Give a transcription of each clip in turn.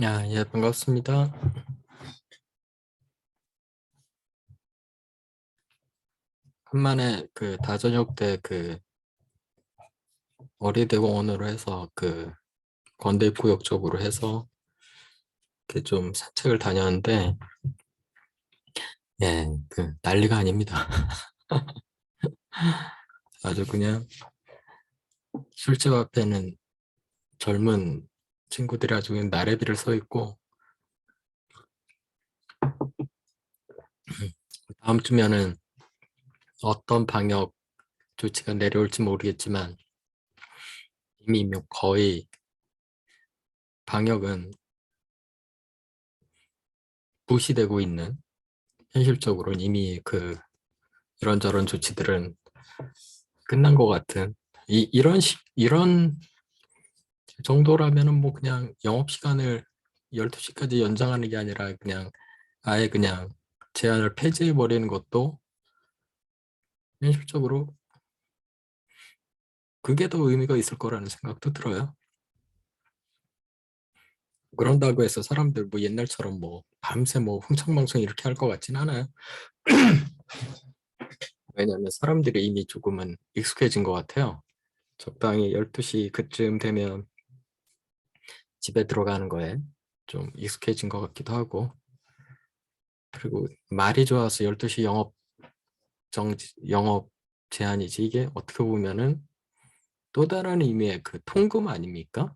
예, 반갑습니다. 간만에 그 다저녁 때 그 어린이대공원으로 해서 그 건대입구역 쪽으로 해서 이렇게 좀 산책을 다녔는데, 그 난리가 아닙니다. 아주 그냥 술집 앞에는 젊은 친구들이 아주 그냥 나래비를 서 있고, 다음 주면은 어떤 방역 조치가 내려올지 모르겠지만 이미 뭐 거의 방역은 무시되고 있는, 현실적으로는 이미 그 이런저런 조치들은 끝난 것 같은 이런 정도라면은 뭐 그냥 영업 시간을 12시까지 연장하는 게 아니라 그냥 아예 그냥 제한을 폐지해 버리는 것도 현실적으로 그게 더 의미가 있을 거라는 생각도 들어요. 그런다고 해서 사람들 뭐 옛날처럼 뭐 밤새 뭐 흥청망청 이렇게 할 것 같진 않아요. 왜냐하면 사람들이 이미 조금은 익숙해진 것 같아요. 적당히 12시 그쯤 되면 집에 들어가는 거에 좀 익숙해진 것 같기도 하고, 그리고 말이 좋아서 12시 영업 제한이지, 이게 어떻게 보면은 또 다른 의미의 그 통금 아닙니까?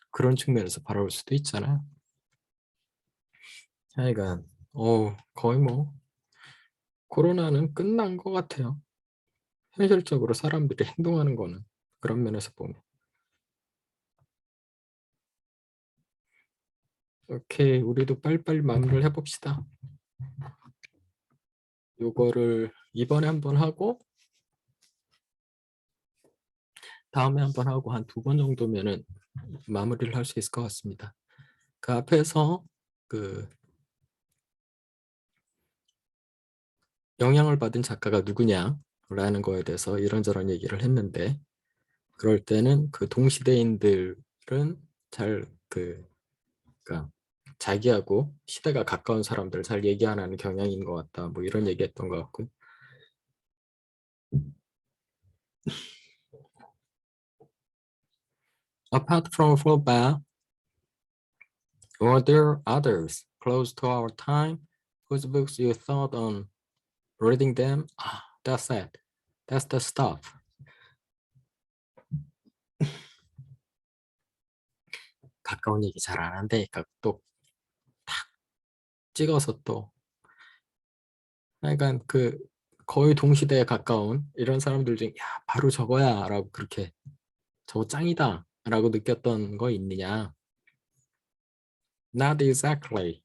그런 측면에서 바라볼 수도 있잖아요. 하여간 거의 뭐 코로나는 끝난 것 같아요. 현실적으로 사람들이 행동하는 거는, 그런 면에서 보면. 오케이, 우리도 빨리빨리 마무리를 해봅시다. 요거를 이번에 한번 하고 다음에 한번 하고 한 2번 정도면은 마무리를 할 수 있을 것 같습니다. 그 앞에서 그 영향을 받은 작가가 누구냐라는 거에 대해서 이런저런 얘기를 했는데, 그럴 때는 그 동시대인들은 잘 그러니까 자기하고 시대가 가까운 사람들 잘 얘기 안 하는 경향인 것 같다, 뭐 이런 얘기했던 것 같고. Apart from Flaubert, were there others close to our time whose books you thought on reading them? That's it. That's the stuff. 가까운 얘기 잘 안 한다니까 또 찍어서 또, 약간 그 거의 동시대에 가까운 이런 사람들 중에 야 바로 저거야 라고, 그렇게 저거 짱이다 라고 느꼈던 거 있느냐? Not exactly.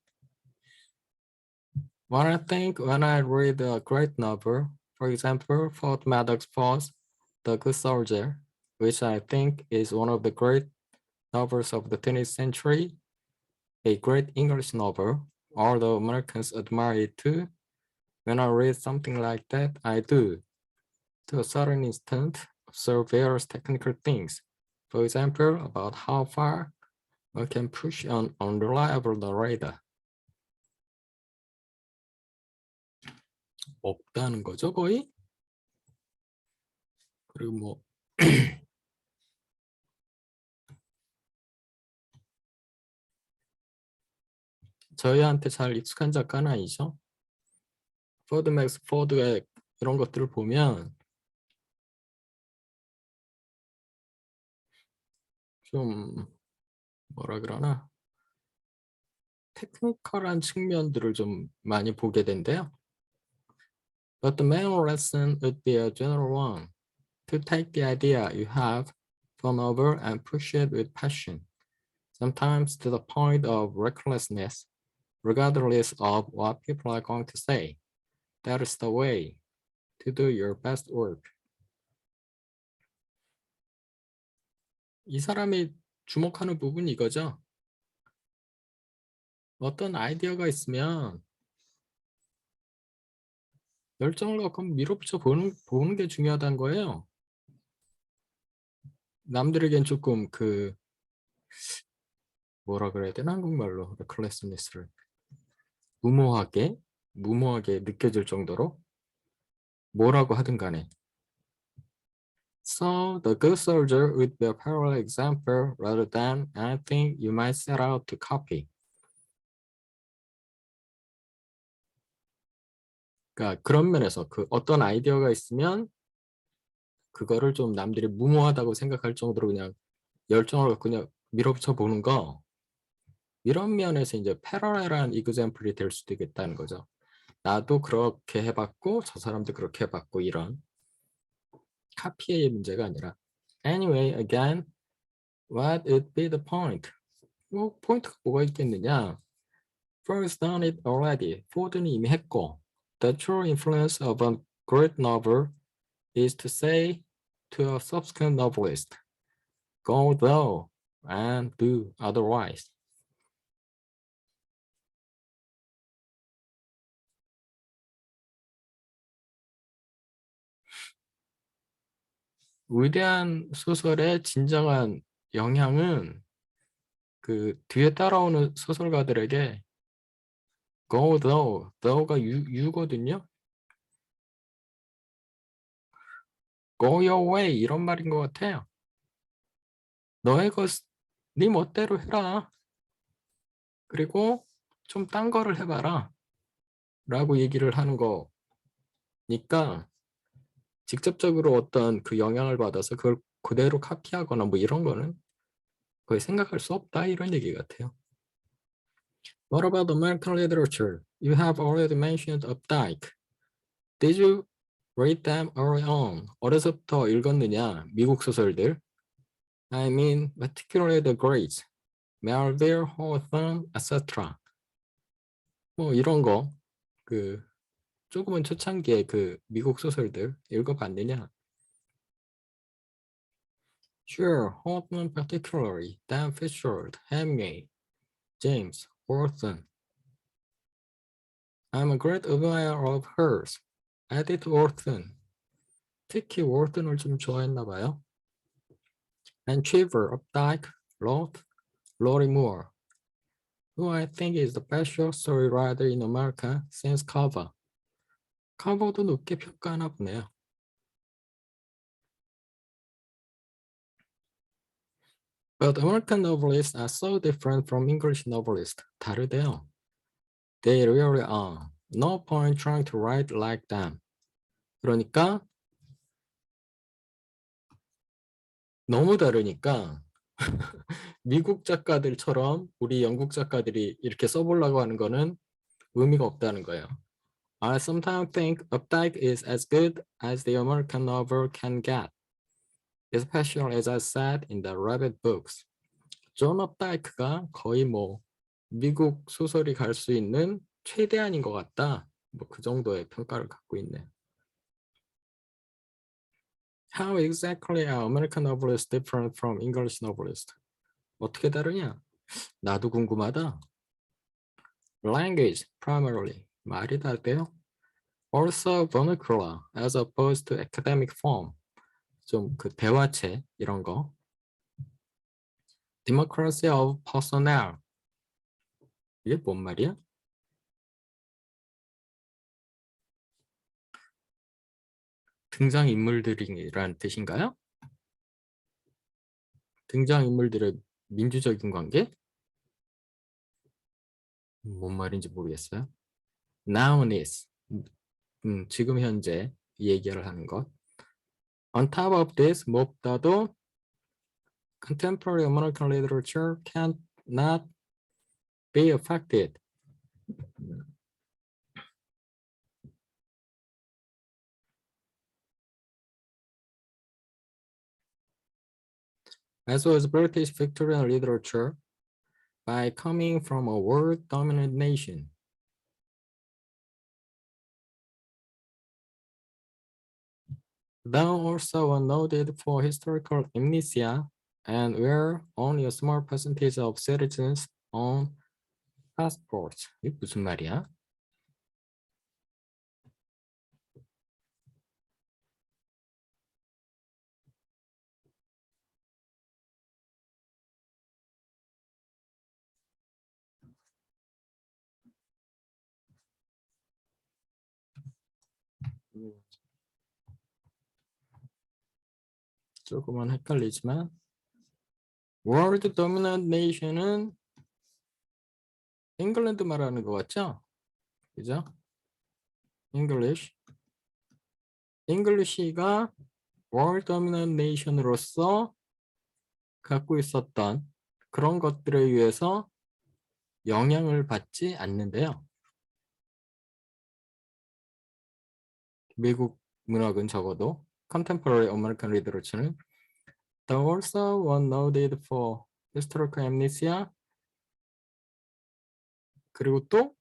When I think when I read a great novel, for example, Fort Maddox Paul's The Good Soldier, which I think is one of the great novels of the 20th century, a great English novel, although Americans admire it too. When I read something like that, I do, to a certain extent, observe various technical things. For example, about how far I can push an unreliable narrator. 없다는 거죠, 거의? 그리고 뭐 저희한테 잘 익숙한 작가는 아니죠. 포드 맥스 포드의 이런 것들을 보면 좀 뭐라 그러나 테크니컬한 측면들을 좀 많이 보게 된대요. But the main lesson would be a general one. To take the idea you have from over and push it with passion, sometimes to the point of recklessness, regardless of what people are going to say. That is the way to do your best work. 이 사람이 주목하는 부분이 이거죠. 어떤 아이디어가 있으면 열정을 갖고 밀어붙여 보는 게 중요하다는 거예요. 남들에겐 조금 뭐라 그래야 되나 한국말로 recklessness를 무모하게 느껴질 정도로 뭐라고 하든 간에. So the good soldier would be a parallel example rather than anything you might set out to copy. 그러니까 그런 면에서 그 어떤 아이디어가 있으면 그거를 좀 남들이 무모하다고 생각할 정도로 그냥 열정을 갖고 그냥 밀어붙여 보는 거, 이런 면에서 이제 패러렐한 이그젬플이 될 수도 있겠다는 거죠. 나도 그렇게 해봤고 저 사람도 그렇게 해봤고, 이런 카피의 문제가 아니라. Anyway, again, what would be the point? 뭐 포인트가 뭐가 있겠느냐? Ford's done it already. 포드는 이미 했고, the true influence of a great novel is to say to a subsequent novelist, go thou and do otherwise. 위대한 소설의 진정한 영향은 그 뒤에 따라오는 소설가들에게 go thou가 you거든요. go your way 이런 말인 것 같아요. 너의 네 멋대로 해라. 그리고 좀 딴 거를 해봐라. 라고 얘기를 하는 거니까 직접적으로 어떤 그 영향을 받아서 그걸 그대로 카피하거나 뭐 이런 거는 거의 생각할 수 없다, 이런 얘기 같아요. What about American literature? You have already mentioned Updike. Did you read them early on? 어려서부터 읽었느냐? 미국 소설들. I mean, particularly the greats. Melville, Hawthorne, etc. 뭐 이런 거, 그 조금은 초창기에 그 미국 소설들 읽어봤느냐? Sure, Hawthorne particularly, Dan Fitzgerald, Hemingway, James, Hawthorne. I'm a great admirer of hers. Edith Wharton. 특히 Wharton을 좀 좋아했나 봐요. And Cheever, Updike, Roth, Lori Moore, who I think is the best short story writer in America since Carver. 카버도 높게 평가하나 보네요. But American novelists are so different from English novelists. 다르대요. They really are. No point trying to write like them. 그러니까 너무 다르니까 미국 작가들처럼 우리 영국 작가들이 이렇게 써보려고 하는 거는 의미가 없다는 거예요. I sometimes think Updike is as good as the American novel can get, especially as I said in the Rabbit books. 존 업다이크가 거의 뭐 미국 소설이 갈 수 있는 최대한인 것 같다. 뭐 그 정도의 평가를 갖고 있네. How exactly are American novelists different from English novelists? 어떻게 다르냐? 나도 궁금하다. Language, primarily. 말이 다르대요. Also vernacular, as opposed to academic form. 좀 그 대화체 이런 거. Democracy of personnel. 이게 뭔 말이야? 등장인물들이란 뜻인가요? 등장인물들의 민주적인 관계? 뭔 말인지 모르겠어요. Noun is. 지금 현재 얘기를 하는 것. On top of this, 무엇보다도 contemporary American literature cannot be affected. As well as British Victorian literature by coming from a world-dominant nation. Though also noted for historical amnesia and where only a small percentage of citizens own passports. 이게 무슨 말이야? 조금은 헷갈리지만 World Dominant Nation은 잉글랜드 말하는 거 같죠? 그죠? English가 World Dominant Nation으로서 갖고 있었던 그런 것들에 의해서 영향을 받지 않는데요. 미국 문학은 적어도 Contemporary American Literature는 The author was noted for historical amnesia 그리고 또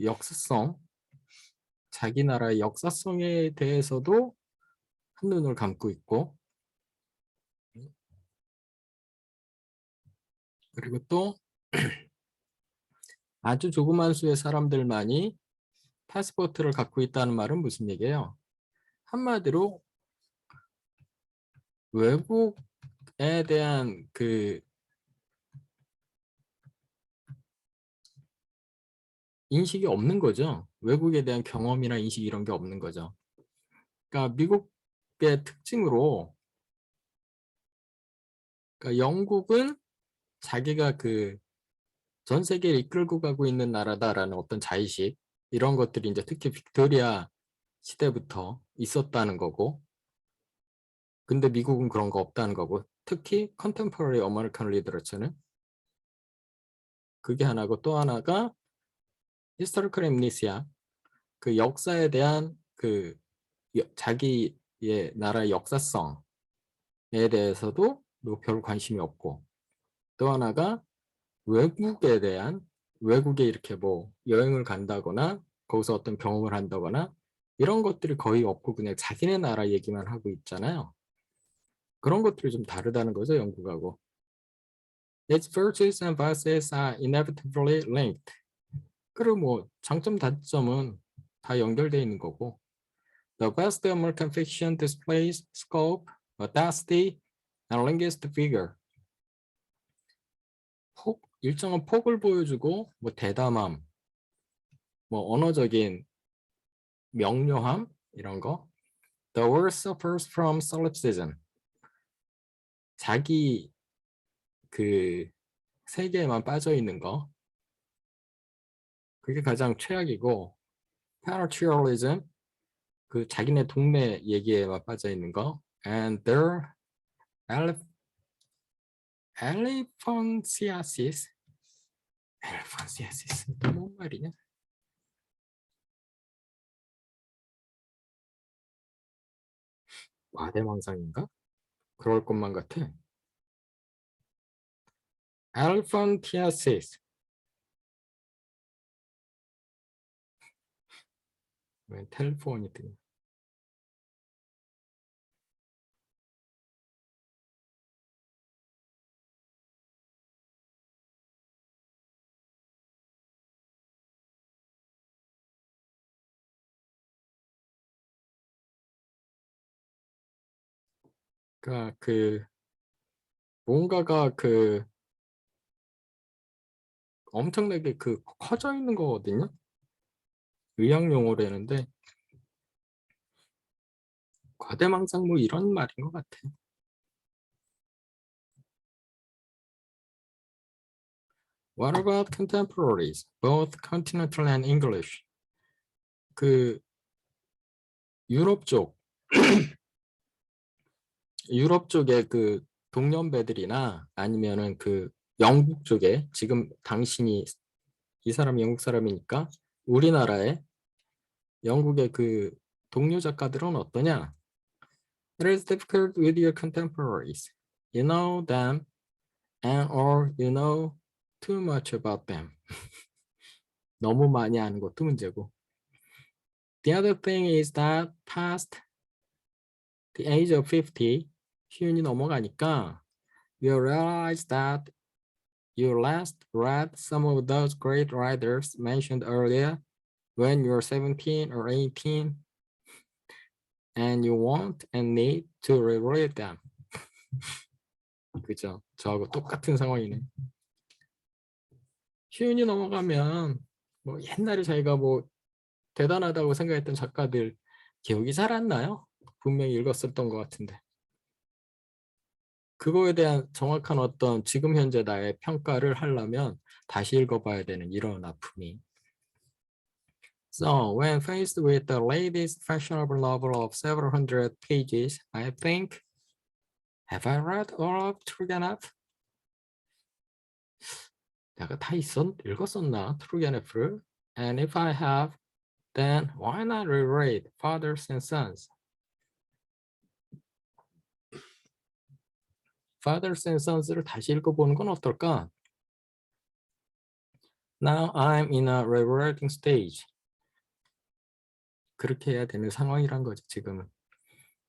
역사성, 자기 나라의 역사성에 대해서도 한눈을 감고 있고 그리고 또 아주 조그만 수의 사람들만이 패스포트를 갖고 있다는 말은 무슨 얘기예요? 한마디로 외국에 대한 그 인식이 없는 거죠. 외국에 대한 경험이나 인식 이런 게 없는 거죠. 그러니까 미국의 특징으로 그러니까 영국은 자기가 그 전 세계를 이끌고 가고 있는 나라다라는 어떤 자의식 이런 것들이 이제 특히 빅토리아 시대부터 있었다는 거고 근데 미국은 그런 거 없다는 거고 특히 컨템포러리 아메리칸 리터처는 그게 하나고 또 하나가 히스토리컬 엠니시아 그 역사에 대한 그 자기의 나라의 역사성에 대해서도 뭐 별 관심이 없고 또 하나가 외국에 대한 외국에 이렇게 뭐 여행을 간다거나 거기서 어떤 경험을 한다거나 이런 것들이 거의 없고 그냥 자기네 나라 얘기만 하고 있잖아요. 그런 것들이 좀 다르다는 거죠, 영국하고. Its virtues and vices are inevitably linked. 그리고 뭐 장점 단점은 다 연결되어 있는 거고. The best American fiction displays scope, audacity, and linguistic vigor. 일정한 폭을 보여주고 뭐 대담함, 뭐 언어적인 명료함 이런 거. The world suffers from solipsism. 자기 그 세계에만 빠져 있는 거. 그게 가장 최악이고 paratrialism 그 자기네 동네 얘기에만 빠져 있는 거. And their elephantiasis. elephantiasis 또 뭔 말이냐? 과대망상인가? 그럴 것만 같아. elephantiasis. 왜 텔레폰이 뜨냐? 그러니까 그 뭔가가 그 엄청나게 그 커져 있는 거거든요. 의학 용어라는데 과대망상 뭐 이런 말인 것 같아. What about contemporaries, both continental and English? 그 유럽 쪽, 유럽 쪽에 그 동년배들이나 아니면은 그 영국 쪽에 지금 당신이 이 사람이 영국 사람이니까 우리나라의 영국의 그 동료 작가들은 어떠냐? It is difficult with your contemporaries. You know them and or you know too much about them. 너무 많이 아는 것도 문제고. The other thing is that past the age of 50, 희운이 넘어가니까 you realize that you last read some of those great writers mentioned earlier when you were 17 or 18 and you want and need to reread them. 그죠? 저하고 똑같은 상황이네. 희운이 넘어가면 뭐 옛날에 자기가 뭐 대단하다고 생각했던 작가들 기억이 잘 안 나요? 분명히 읽었었던 것 같은데. 그거에 대한 정확한 어떤 지금 현재 나의 평가를 하려면 다시 읽어봐야 되는 이런 아픔이. So, when faced with the latest fashionable novel of several hundred pages, I think, have I read all of Turgenev? 내가 다 읽었었나, Turgenev를? And if I have, then why not reread Fathers and Sons? Fathers and Sons를 다시 읽어보는 건 어떨까? Now I'm in a rereading stage. 그렇게 해야 되는 상황이란 거죠, 지금은.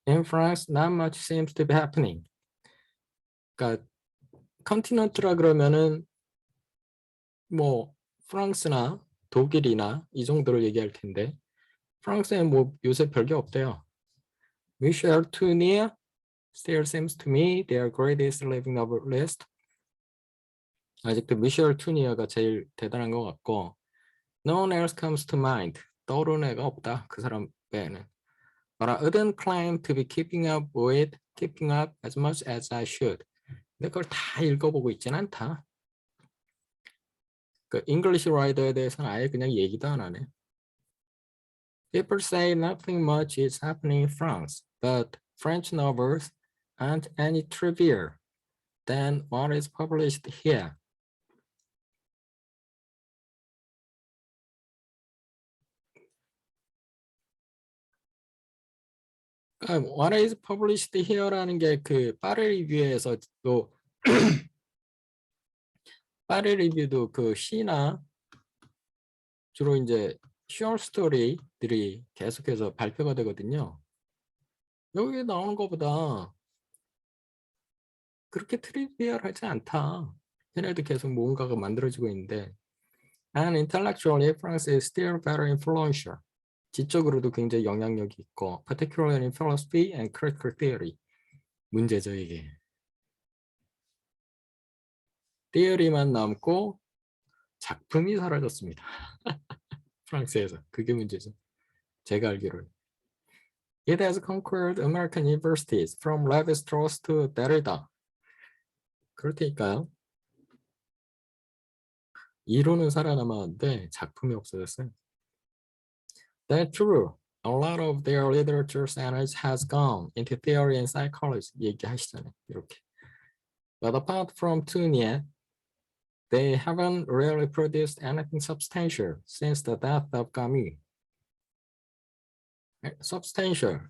In France, not much seems to be happening. 그러니까 컨티넌트라 그러면은 뭐 프랑스나 독일이나 이 정도를 얘기할 텐데 프랑스엔 뭐 요새 별게 없대요. Michel Tournier still seems to me their greatest living novelist. 아직도 미셸 투니어가 제일 대단한 것 같고 No one else comes to mind. 떠오르는 애가 없다. 그 사람 외에는. But I wouldn't claim to be keeping up as much as I should. 근데 그걸 다 읽어보고 있진 않다. 그 English writer에 대해서는 아예 그냥 얘기도 안 하네. People say nothing much is happening in France, but French novels aren't any trivia than what is published here. What is published here라는 게 그 파리 리뷰에서 또 파리 리뷰도 그 시나 주로 이제 short story들이 계속해서 발표가 되거든요. 여기 나오는 것보다 그렇게 트리비얼하지 않다. 걔네도 계속 뭔가가 만들어지고 있는데 And intellectually, France is still very influential. 지적으로도 굉장히 영향력이 있고 particularly in philosophy and critical theory. 문제죠, 이게. theory만 남고 작품이 사라졌습니다. 프랑스에서. 그게 문제죠. 제가 알기로는. It has conquered American universities from Levi-Strauss to Derrida. 그렇다니까요. 이론은 살아남았는데 작품이 없어졌어요. That's true. A lot of their literature's energy has gone into theory and psychology. 얘기하시잖아요. 이렇게. But apart from Tournier, they haven't really produced anything substantial since the death of Camus. Substantial,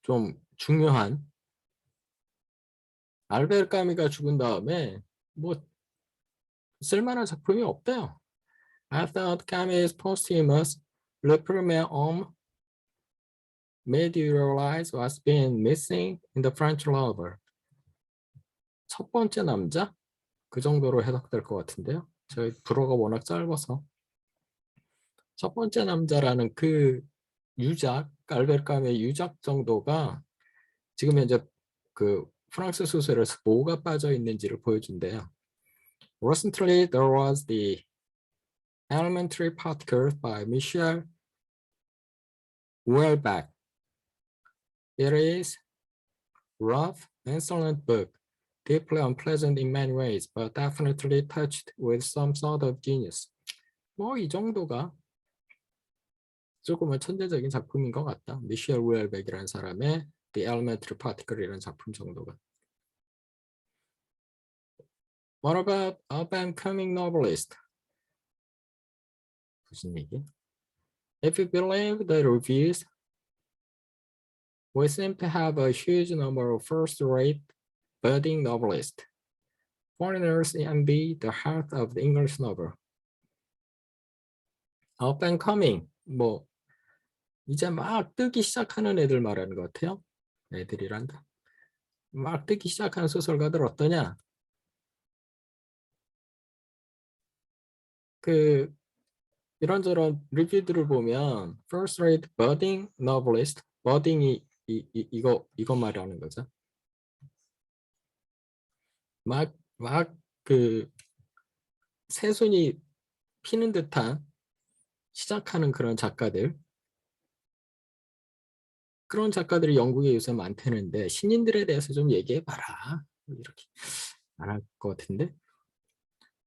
좀 중요한. 알베르 까미가 죽은 다음에 뭐 쓸만한 작품이 없대요. I thought Camus' posthumous Le Premier Homme made you realize what's been missing in the French novel. 첫 번째 남자? 그 정도로 해석될 것 같은데요. 저희 불어가 워낙 짧아서. 첫 번째 남자라는 그 유작, 알베르 까미의 유작 정도가 지금 현재 그 프랑스 소설에서 뭐가 빠져 있는지를 보여준대요. Recently, there was the Elementary Particles by Michel Houellebecq. It is rough, insolent book, deeply unpleasant in many ways, but definitely touched with some sort of genius. 뭐 이 정도가 조금은 천재적인 작품인 것 같다. 미셸 우엘백이라는 사람의 The Elementary Particle이라는 작품 정도가. What about up-and-coming novelist? 무슨 얘기? If you believe the reviews, we seem to have a huge number of first-rate budding novelists. Foreigners envy the heart of the English novel. Up-and-coming, 뭐 이제 막 뜨기 시작하는 애들 말하는 것 같아요. 애들이란다. 막 뜨기 시작하는 소설가들 어떠냐? 그 이런저런 리뷰들을 보면 first rate budding novelist, budding이 이거 말하는 거죠. 막 그 새순이 피는 듯한 시작하는 그런 작가들 그런 작가들이 영국에 요새 많다는데 신인들에 대해서 좀 얘기해봐라. 이렇게 안 할 것 같은데.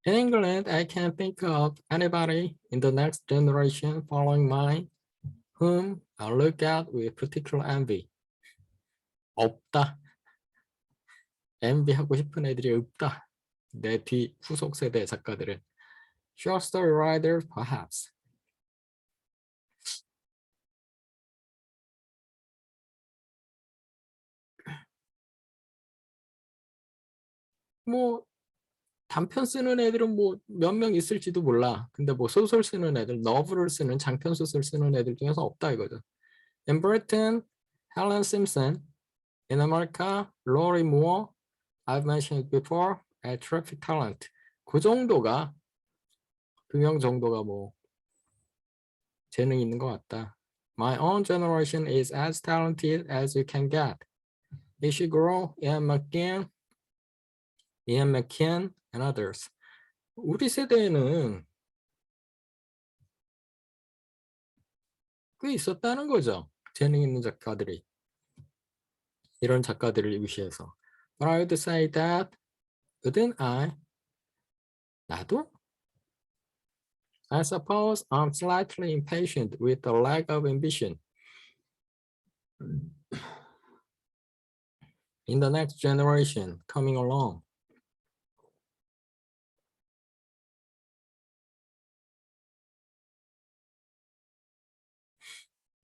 In England, I can't think of anybody in the next generation following mine whom I look at with particular envy. 없다. envy하고 싶은 애들이 없다. 내 뒤 후속 세대 작가들은. Short story writers, perhaps. 뭐 단편 쓰는 애들은 뭐 몇 명 있을지도 몰라. 근데 뭐 소설 쓰는 애들, 너블을 쓰는 장편 소설 쓰는 애들 중에서 없다 이거죠. In Britain, Helen Simpson. In America, Lori Moore. I've mentioned before, a terrific talent. 그 정도가 두 명 정도가 뭐 재능 있는 것 같다. My own generation is as talented as you can get. Ishiguro, Ian McKean, and others. 우리 세대에는 꽤 있었다는 거죠. 재능 있는 작가들이. 이런 작가들을 위시해서. But I would say that, wouldn't I? 나도? I suppose I'm slightly impatient with the lack of ambition in the next generation coming along.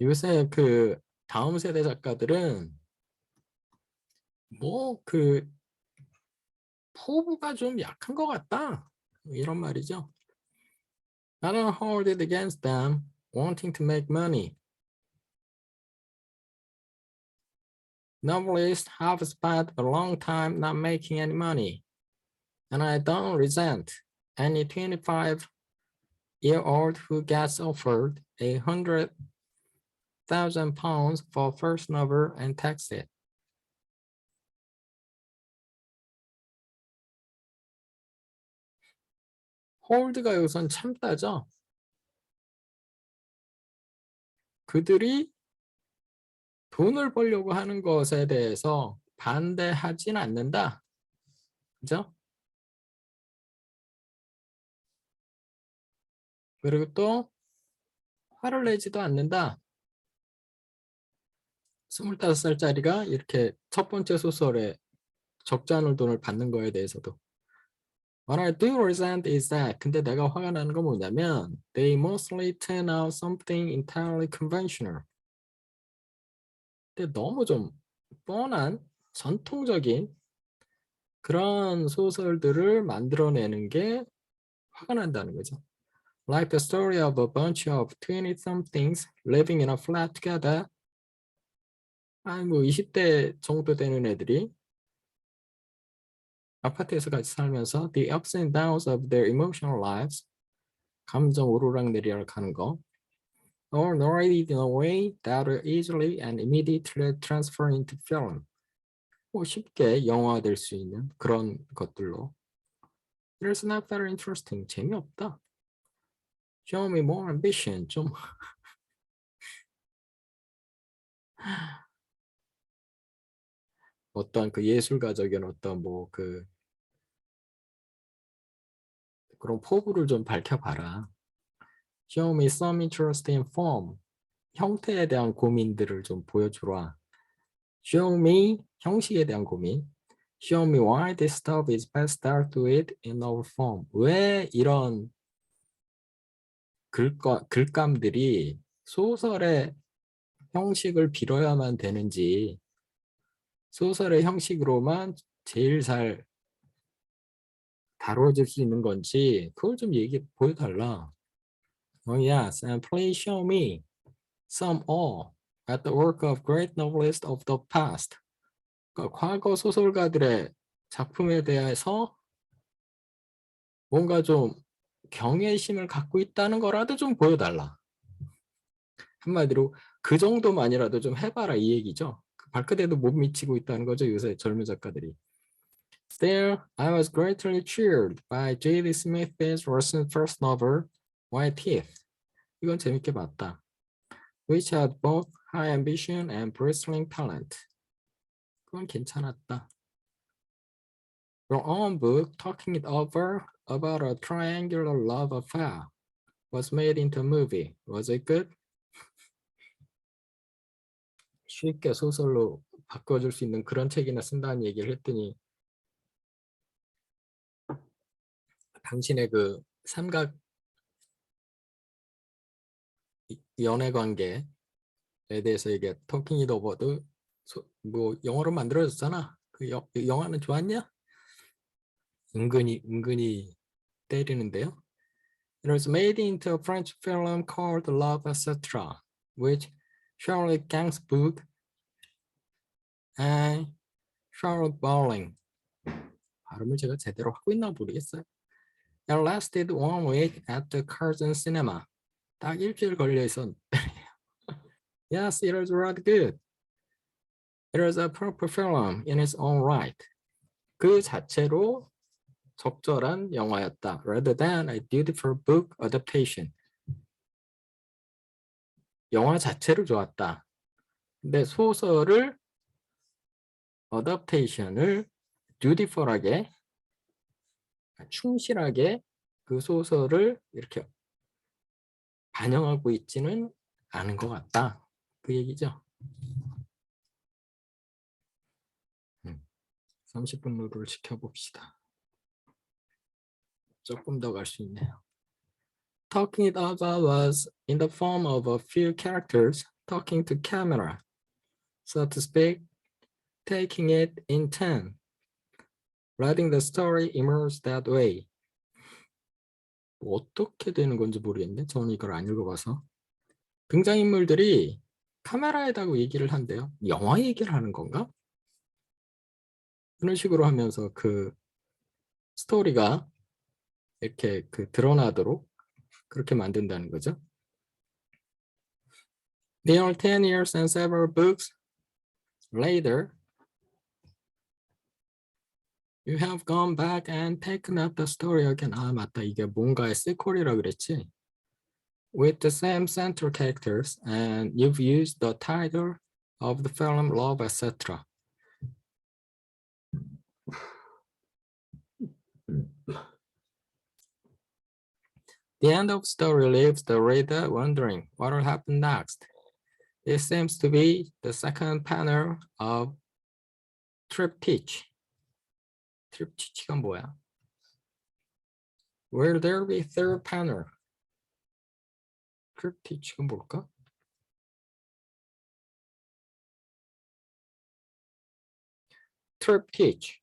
요새 그 다음 세대 작가들은 뭐 그 포부가 좀 약한 것 같다. 이런 말이죠. I don't hold it against them wanting to make money. Novelists have spent a long time not making any money, and I don't resent any 25-year-old who gets offered £100,000 for first novel and takes it. 홀드가 여기선 참다죠. 그들이 돈을 벌려고 하는 것에 대해서 반대하진 않는다. 그죠? 그리고 또 화를 내지도 않는다. 25살짜리가 이렇게 첫 번째 소설에 적지 않은 돈을 받는 거에 대해서도. What I do resent is that. 근데 내가 화가 나는 건 뭐냐면 they mostly turn out something entirely conventional. 근데 너무 좀 뻔한 전통적인 그런 소설들을 만들어내는 게 화가 난다는 거죠. Like the story of a bunch of 20-somethings living in a flat together. 아니 뭐 20대 정도 되는 애들이 아파트에서 같이 살면서 the ups and downs of their emotional lives. 감정 오르락내리락 하는 거. Or narrated in a way that will easily and immediately transfer into film. 뭐 쉽게 영화될 수 있는 그런 것들로. It's not very interesting. 재미없다. Show me more ambition. 좀 어떤 그 예술가적인 어떤 뭐 그 그런 포부를 좀 밝혀봐라. Show me some interest in form. 형태에 대한 고민들을 좀 보여주라. Show me 형식에 대한 고민. Show me why this stuff is best dealt with in our form. 왜 이런 글감들이 소설의 형식을 빌어야만 되는지, 소설의 형식으로만 제일 잘 다뤄질 수 있는 건지 그걸 좀 보여달라. Oh yes, and please show me some awe at the work of great novelists of the past. 그러니까 과거 소설가들의 작품에 대해서 뭔가 좀 경외심을 갖고 있다는 거라도 좀 보여달라. 한마디로 그 정도만이라도 좀 해봐라 이 얘기죠. 발끝에도 못 미치고 있다는 거죠. 요새 젊은 작가들이. There, I was greatly cheered by J.D. Smith's recent first novel, White Teeth. 이건 재밌게 봤다. Which had both high ambition and bristling talent. 그건 괜찮았다. Your own book, Talking It Over, about a triangular love affair, was made into a movie. Was it good? 쉽게 소설로 바꿔줄 수 있는 그런 책이나 쓴다는 얘기를 했더니 당신의 그 삼각 연애 관계에 대해서 이게 Talking It Over도 뭐 영어로 만들어졌잖아. 그 영화는 좋았냐? 은근히 때리는데요. It was made into a French film called Love, etc., which Charlotte Gainsbourg and Charlotte Bowling. 발음을 제가 제대로 하고 있나 모르겠어요. It lasted 1 week at the Curzon Cinema. 딱 일주일 걸려 있었는데. Yes, it was rather good. It was a proper film in its own right. 그 자체로 적절한 영화였다. Rather than a dutiful book adaptation. 영화 자체로 좋았다. 근데 소설을 adaptation을 dutiful하게 충실하게 그 소설을 이렇게 반영하고 있지는 않은 것 같다. 그 얘기죠. 30분 룰을 지켜봅시다. 조금 더 갈 수 있네요. Talking It Over was in the form of a few characters talking to camera, so to speak, taking it in turn, letting the story emerge that way. 어떻게 되는 건지 모르겠는데 저는 이걸 안 읽어봐서. 등장인물들이 카메라에다가 얘기를 한대요. 영화 얘기를 하는 건가? 그런 식으로 하면서 그 스토리가 이렇게 그 드러나도록 그렇게 만든다는 거죠. Nearly 10 years and several books later, you have gone back and taken up the story again. 아 맞다, 이게 뭔가의 시퀄이라 그랬지. With the same central characters, and you've used the title of the film Love, etc. The end of the story leaves the reader wondering what will happen next. It seems to be the second panel of triptych. triptych가 뭐야? Will there be third panel? triptych가 뭘까? triptych.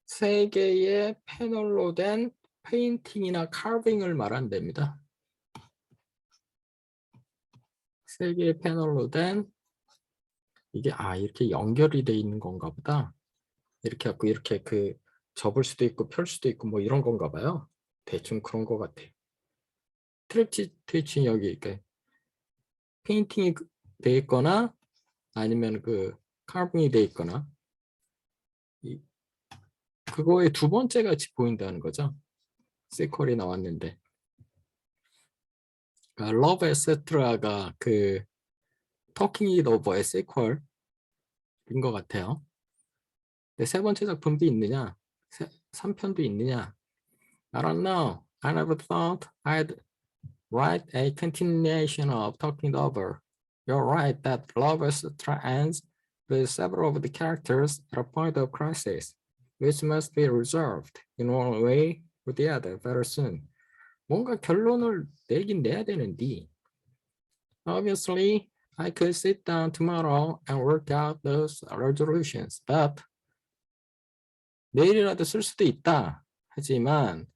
세 개의 패널로 된 페인팅이나 카빙을 말한답니다. 세 개의 패널로 된 이게 이렇게 연결이 돼 있는 건가 보다. 이렇게 갖고 이렇게 그 접을 수도 있고 펼 수도 있고 뭐 이런 건가 봐요. 대충 그런 것 같아요. 트위치 여기 이렇게 페인팅이 돼 있거나 아니면 그 카빙이 돼 있거나 그거의 두 번째 같이 보인다는 거죠. 시퀄이 나왔는데. Love, etc.가 그 Talking It Over의 시퀄인 것 같아요. 근데 세 번째 작품도 있느냐? 3편도 있느냐? I don't know. I never thought I'd write a continuation of Talking It Over. You're right that Love, etc. ends with several of the characters at a point of crisis, which must be resolved in one way or the other very soon. 뭔가 결론을 내긴 내야 되는데. Obviously, I could sit down tomorrow and work out those resolutions, but 내일이라도 쓸 수도 있다. 하지만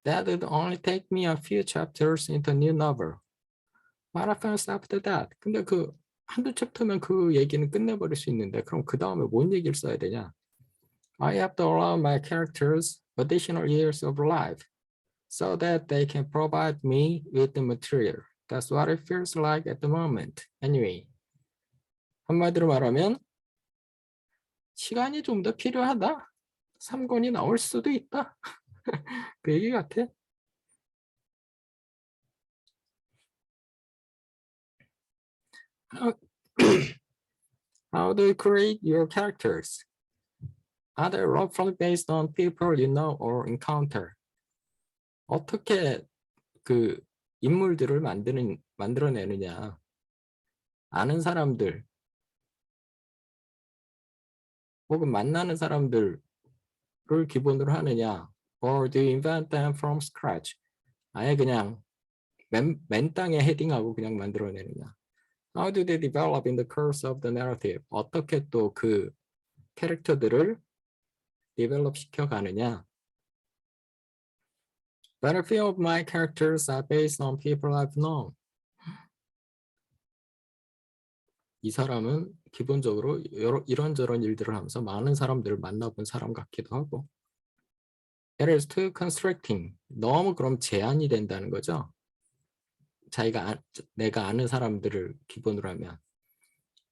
that would only take me a few chapters into a new novel. What happens after that? 근데 그 한두 챕터면 그 얘기는 끝내버릴 수 있는데 그럼 그 다음에 뭔 얘기를 써야 되냐? I have to allow my characters additional years of life so that they can provide me with the material. That's what it feels like at the moment. Anyway. 한마디로 말하면 시간이 좀 더 필요하다. 3권이 나올 수도 있다. 그 얘기 같아. How do you create your characters? Are they roughly based on people you know or encounter? 어떻게 그 인물들을 만들어내느냐? 아는 사람들 혹은 만나는 사람들을 기본으로 하느냐? Or do you invent them from scratch? 아예 그냥 맨 땅에 헤딩하고 그냥 만들어내느냐? How do they develop in the course of the narrative? 어떻게 또 그 캐릭터들을 develop 시켜가느냐? But a few of my characters are based on people I've known. 이 사람은 기본적으로 이런저런 일들을 하면서 많은 사람들을 만나본 사람 같기도 하고. It is too constricting. 너무 그럼 제한이 된다는 거죠. 내가 아는 사람들을 기본으로 하면.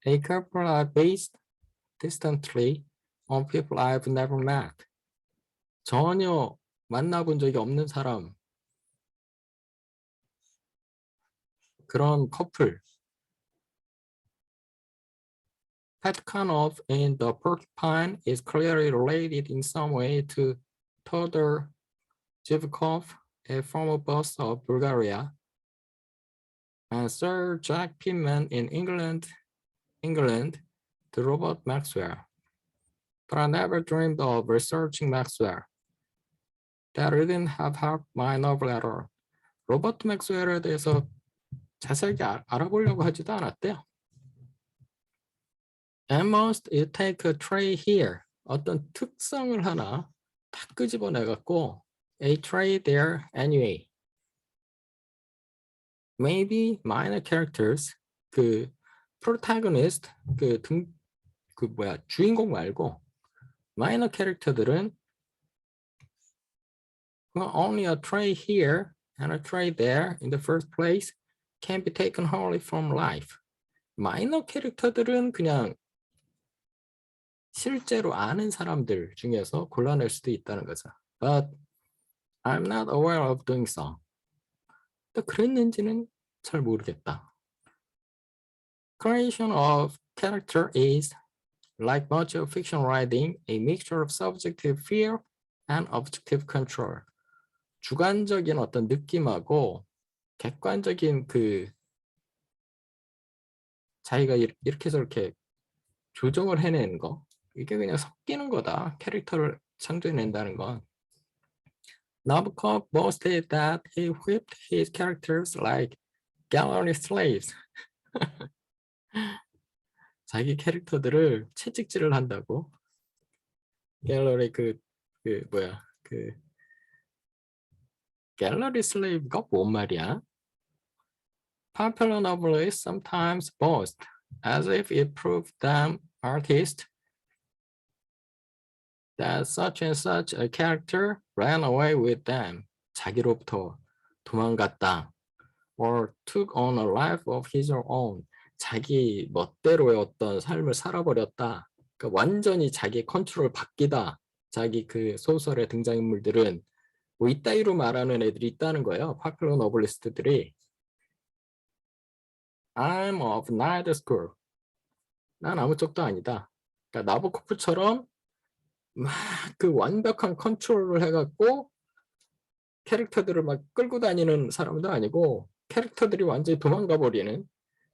A couple are based distantly on people I've never met. 전혀 만나본 적이 없는 사람. 그런 커플. Petkanov in The Porcupine is clearly related in some way to Todor Zhivkov, a former boss of Bulgaria, and Sir Jack Pittman in England to Robert Maxwell. But I never dreamed of researching Maxwell. That didn't have helped my novel at all. 로버트 맥스웰에 대해서 자세하게 알아보려고 하지도 않았대요. And must you take a tray here? 어떤 특성을 하나 딱 끄집어내갖고 a tray there anyway. Maybe minor characters, 그 protagonist, 주인공 말고 minor 캐릭터들은 only a tray here and a tray there in the first place can be taken wholly from life. 마이너 캐릭터들은 그냥 실제로 아는 사람들 중에서 골라낼 수도 있다는 거죠. But I'm not aware of doing so. 또 그랬는지는 잘 모르겠다. Creation of character is, like much of fiction writing, a mixture of subjective fear and objective control. 주관적인 어떤 느낌하고 객관적인 그 자기가 이렇게 저렇게 조정을 해내는 거, 이게 그냥 섞이는 거다. 캐릭터를 창조해낸다는 건. Nabokov boasted that he whipped his characters like gallery slaves. 자기 캐릭터들을 채찍질을 한다고. 갤러리 갤러리 슬레이브가 뭔 말이야? Popular novelists sometimes boast, as if it proved them artists, that such and such a character ran away with them. 자기로부터 도망갔다. Or took on a life of his own. 자기 멋대로의 어떤 삶을 살아버렸다. 그러니까 완전히 자기 컨트롤 바뀌다. 자기 그 소설의 등장인물들은 뭐 이따위로 말하는 애들이 있다는 거예요. 파퓰러 노블리스트들이. I'm of neither school. 난 아무 쪽도 아니다. 그러니까 나보코프처럼 막 그 완벽한 컨트롤을 해갖고 캐릭터들을 막 끌고 다니는 사람도 아니고 캐릭터들이 완전히 도망가 버리는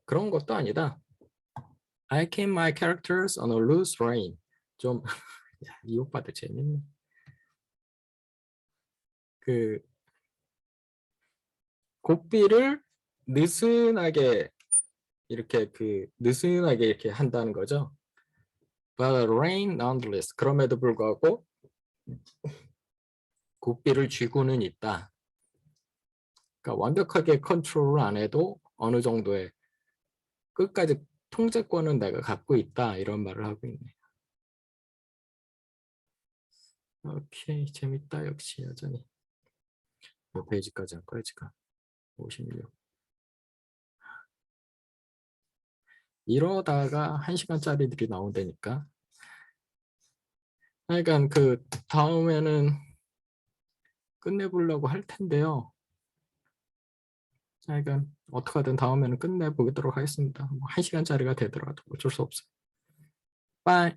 그런 것도 아니다. I keep my characters on a loose rein. 좀 이 오빠들 재밌네. 그 고삐를 느슨하게 이렇게 한다는 거죠. But rein nonetheless. 그럼에도 불구하고 고삐를 쥐고는 있다. 그러니까 완벽하게 컨트롤을 안 해도 어느 정도의 끝까지 통제권은 내가 갖고 있다. 이런 말을 하고 있네. 오케이, 재밌다. 역시 여전히. 몇 페이지까지 할 거야 지금? 56. 이러다가 1시간짜리들이 나온다니까. 그러니까 그 다음에는 끝내보려고 할 텐데요. 그러니까 어떻게든 다음에는 끝내보도록 하겠습니다. 뭐 1시간짜리가 되더라도 어쩔 수 없어요. 빠이.